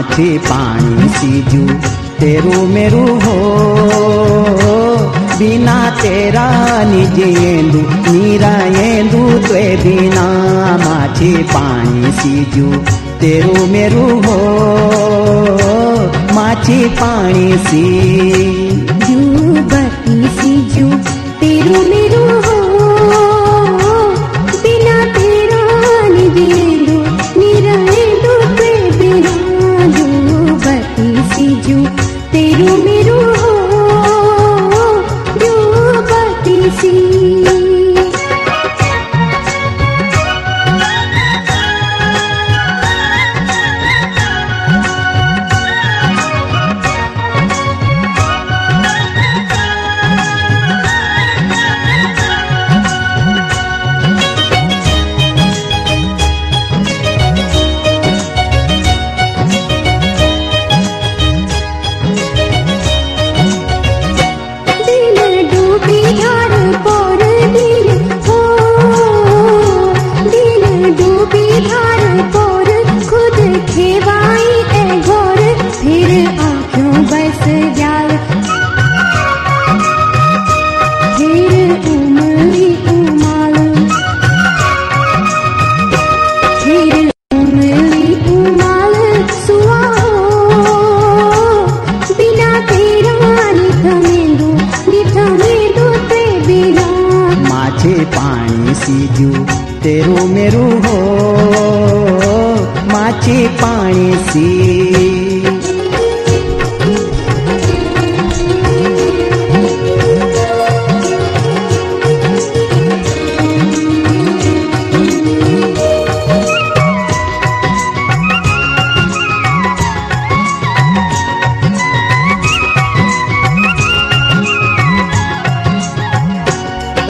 माछी पानी सीजू तेरू मेरू हो बिना तेरा निजेंदू नीराएंदू ते बिना माछी पानी सीजू तेरू मेरू हो माछी पानी सी बती सीजू तेरू मेरू हो बिना तेरा निजेंदू नीराएंदू ते बिना बती सीजू तेरू मेरू हो बती सी पानी सीजू तेरू मेरू हो माछी पानी सी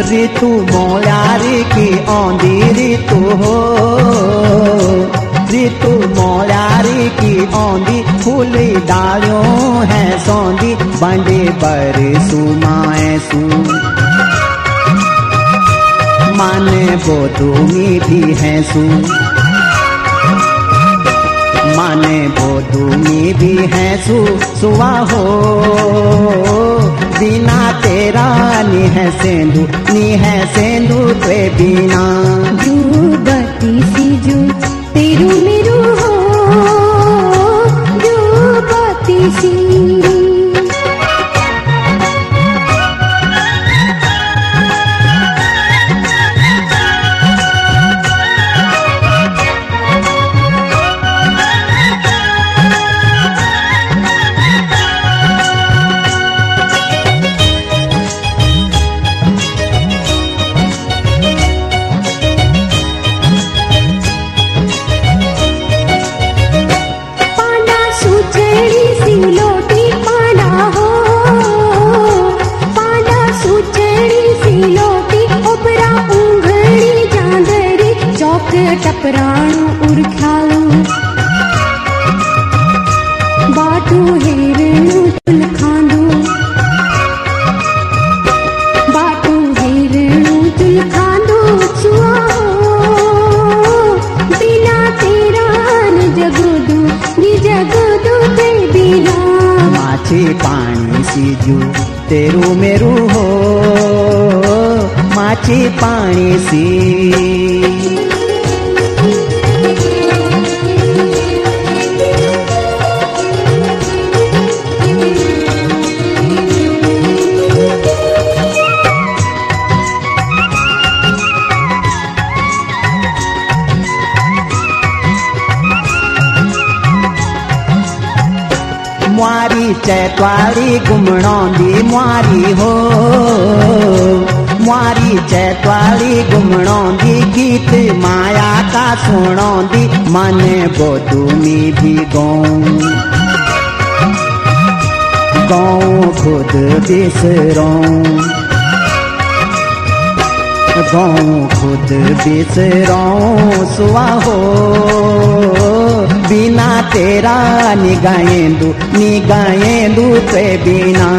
ऋतु मोलारी की औंधी ऋतु हो ऋतु मोलारी की औंधी फूली डालियों है सौंधी बंडे बरसू माए सू माने बोधूमी भी है सू माने बोधूमी भी है सू सुआ हो बिना तेरा नी है सेंदू ते बिना बती सीजू तेरू मेरू हो बती सी टपराणू उर्ख्यालू बाटू हेरणू चुल खांदू बाटू हेरणू चुल खांदू सुआ बिना तेरा निज गुदू ते बिना माछी पानी सीजू तेरू मेरू हो माछी पानी सी मुआरी चैतवाली गुमणौंदी मुआरी हो मुआरी चैतवाली गुमणौंदी गीत माया का सुणौंदी मन बोधूमी भी गौं खुद बिसरौं खुद बिसरौं सुआ हो बिना तेरा निगाएंदू ते बिना